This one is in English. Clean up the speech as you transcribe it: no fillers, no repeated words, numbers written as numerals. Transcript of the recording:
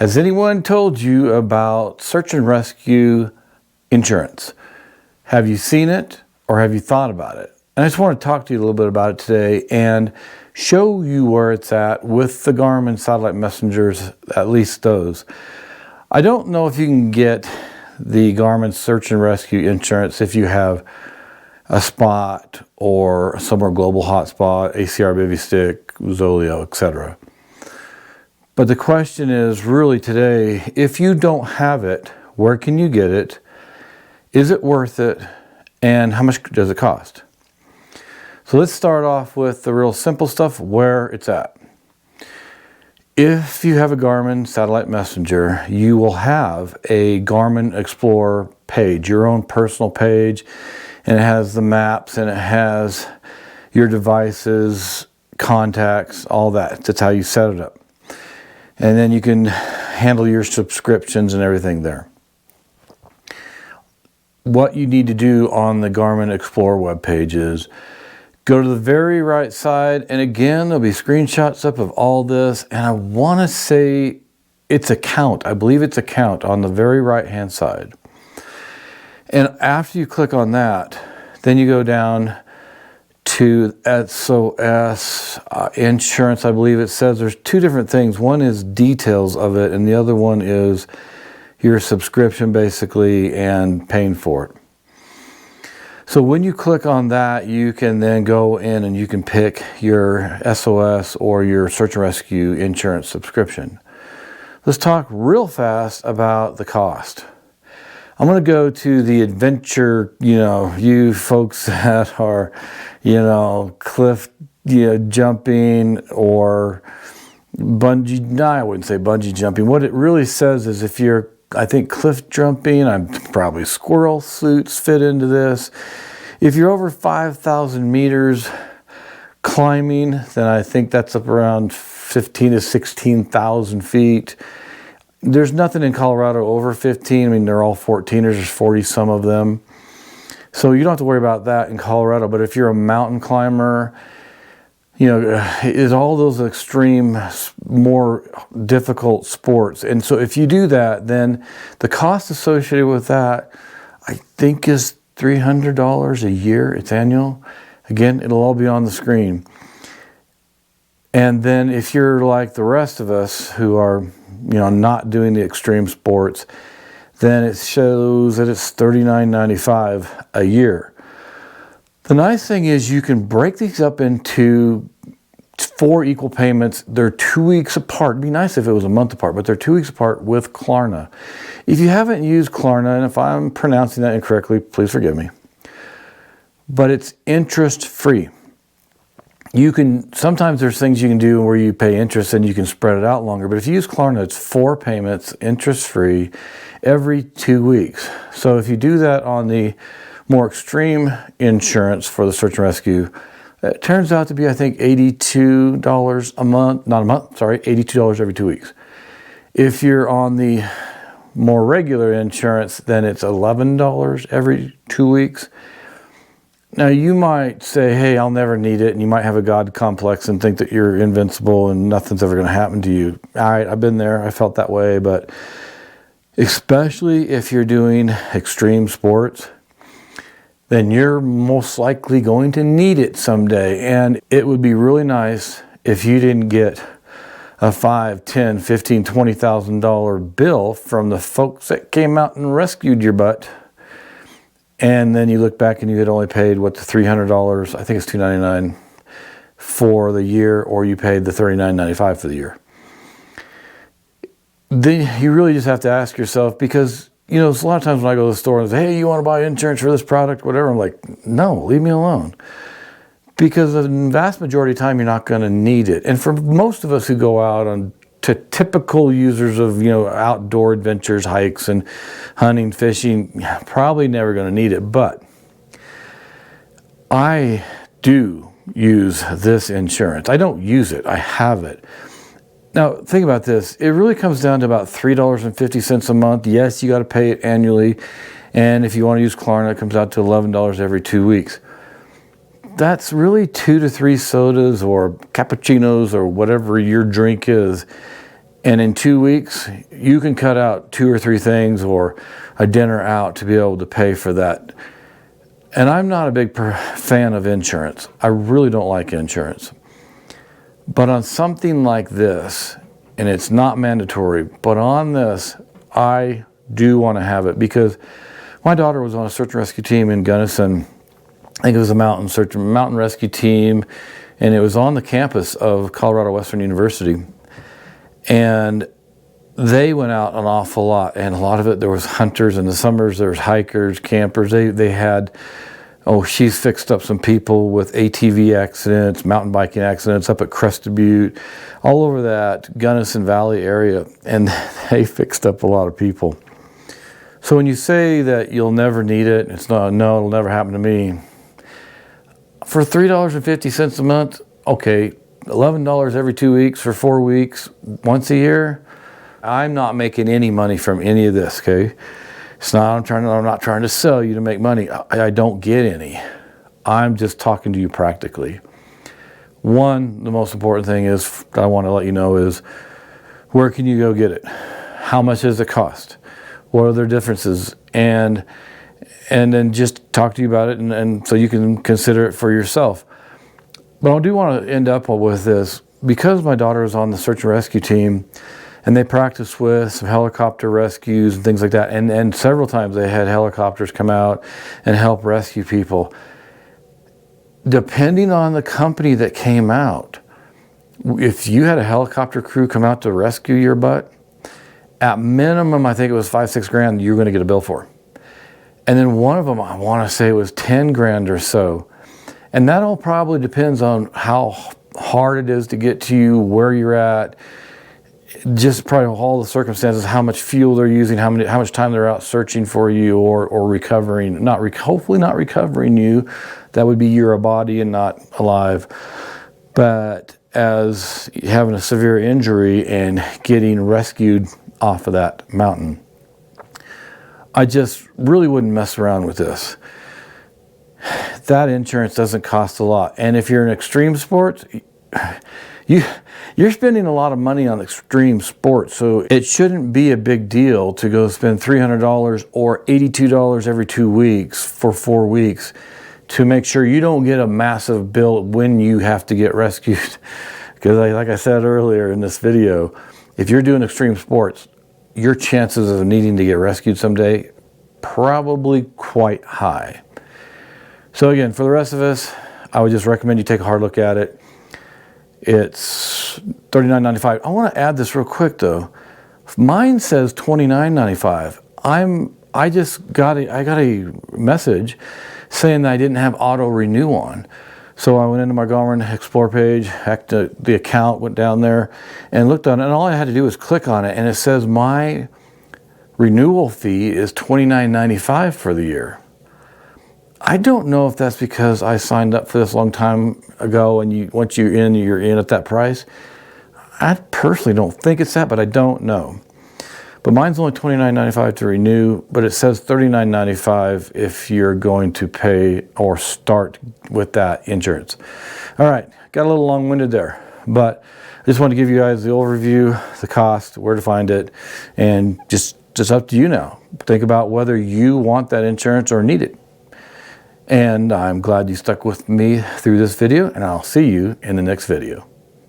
Has anyone told you about search and rescue insurance? Have you seen it or have you thought about it? And I just want to talk to you a little bit about it today and show you where it's at with the Garmin satellite messengers, at least those. I don't know if you can get the Garmin search and rescue insurance if you have a Spot or somewhere global hotspot, ACR baby stick, Zoleo, etc. But the question is really today, if you don't have it, where can you get it? Is it worth it? And how much does it cost? So let's start off with the real simple stuff, where it's at. If you have a Garmin satellite messenger, you will have a Garmin Explorer page, your own personal page, and it has the maps and it has your devices, contacts, all that. That's how you set it up. And then you can handle your subscriptions and everything there. What you need to do on the Garmin Explorer webpage is go to the very right side, and again, there'll be screenshots up of all this, and I want to say it's a count. I believe it's a count on the very right-hand side. And after you click on that, then you go down to SOS Insurance, I believe it says. There's two different things. One is details of it, and the other one is your subscription, basically, and paying for it. So when you click on that, you can then go in and you can pick your SOS or your search and rescue insurance subscription. Let's talk real fast about the cost. I'm going to go to the adventure, you folks that are, cliff, jumping or bungee. No, I wouldn't say bungee jumping. What it really says is if you're, I think, cliff jumping, I'm probably squirrel suits fit into this. If you're over 5,000 meters climbing, then I think that's up around 15 to 16,000 feet. There's nothing in Colorado over 15. I mean, they're all 14ers. There's 40 some of them. So you don't have to worry about that in Colorado. But if you're a mountain climber, it's all those extreme, more difficult sports. And so if you do that, then the cost associated with that, I think, is $300 a year. It's annual. Again, it'll all be on the screen. And then if you're like the rest of us who are, not doing the extreme sports, then it shows that it's $39.95 a year. The nice thing is you can break these up into 4 equal payments. They're 2 weeks apart. It'd be nice if it was a month apart, but they're 2 weeks apart with Klarna. If you haven't used Klarna, and if I'm pronouncing that incorrectly, please forgive me, but it's interest-free. Sometimes there's things you can do where you pay interest and you can spread it out longer, but if you use Klarna, it's 4 payments, interest-free, every 2 weeks. So if you do that on the more extreme insurance for the search and rescue, it turns out to be, I think, $82 a month, not a month, sorry, $82 every 2 weeks. If you're on the more regular insurance, then it's $11 every 2 weeks. Now, you might say, hey, I'll never need it, and you might have a God complex and think that you're invincible and nothing's ever going to happen to you. All right, I've been there. I felt that way, but especially if you're doing extreme sports, then you're most likely going to need it someday. And it would be really nice if you didn't get a $5,000, $10,000, $15,000, $20,000 bill from the folks that came out and rescued your butt. And then you look back and you had only paid, the $300, I think it's $299 for the year, or you paid the $39.95 for the year. Then you really just have to ask yourself, because there's a lot of times when I go to the store and say, hey, you want to buy insurance for this product, whatever, I'm like, no, leave me alone. Because the vast majority of the time, you're not going to need it. And for most of us who go out to typical users of, outdoor adventures, hikes and hunting, fishing, probably never going to need it. But I do use this insurance. I don't use it. I have it. Now, think about this. It really comes down to about $3.50 a month. Yes, you got to pay it annually. And if you want to use Klarna, it comes out to $11 every 2 weeks. That's really 2 to 3 sodas or cappuccinos or whatever your drink is. And in 2 weeks, you can cut out 2 or 3 things or a dinner out to be able to pay for that. And I'm not a big fan of insurance. I really don't like insurance. But on something like this, and it's not mandatory, but on this, I do want to have it because my daughter was on a search and rescue team in Gunnison. I think it was a mountain rescue team, and it was on the campus of Colorado Western University. And they went out an awful lot, and a lot of it, there was hunters. In the summers, there was hikers, campers. They had, she's fixed up some people with ATV accidents, mountain biking accidents up at Crested Butte, all over that Gunnison Valley area, and they fixed up a lot of people. So when you say that you'll never need it, it's not, no, it'll never happen to me. For $3.50 a month, okay, $11 every 2 weeks for 4 weeks, once a year, I'm not making any money from any of this, okay? It's not, I'm not trying to sell you to make money. I don't get any. I'm just talking to you practically. One, the most important thing is, that I want to let you know is, where can you go get it? How much does it cost? What are their differences? And then just talk to you about it, and so you can consider it for yourself. But I do want to end up with this, because my daughter is on the search and rescue team, and they practice with some helicopter rescues and things like that, and several times they had helicopters come out and help rescue people. Depending on the company that came out, if you had a helicopter crew come out to rescue your butt, at minimum, I think it was $5-6 grand you're going to get a bill for. And then one of them, I want to say it was 10 grand or so. And that all probably depends on how hard it is to get to you, where you're at, just probably all the circumstances, how much fuel they're using, how much time they're out searching for you or recovering, hopefully not recovering you. That would be you're a body and not alive. But as having a severe injury and getting rescued off of that mountain, I just really wouldn't mess around with this. That insurance doesn't cost a lot. And if you're in extreme sports, you're spending a lot of money on extreme sports, so it shouldn't be a big deal to go spend $300 or $82 every 2 weeks for 4 weeks to make sure you don't get a massive bill when you have to get rescued. Because like I said earlier in this video, if you're doing extreme sports, your chances of needing to get rescued someday probably quite high. So again, for the rest of us, I would just recommend you take a hard look at it. It's $39.95. I want to add this real quick though. Mine says $29.95. I got a message saying that I didn't have auto renew on. So I went into my Garmin Explore page, hacked the account, went down there and looked on it, and all I had to do was click on it, and it says my renewal fee is $29.95 for the year. I don't know if that's because I signed up for this a long time ago and once you're in at that price. I personally don't think it's that, but I don't know. But mine's only $29.95 to renew, but it says $39.95 if you're going to pay or start with that insurance. All right, got a little long-winded there, but I just wanted to give you guys the overview, the cost, where to find it, and just up to you now. Think about whether you want that insurance or need it. And I'm glad you stuck with me through this video, and I'll see you in the next video.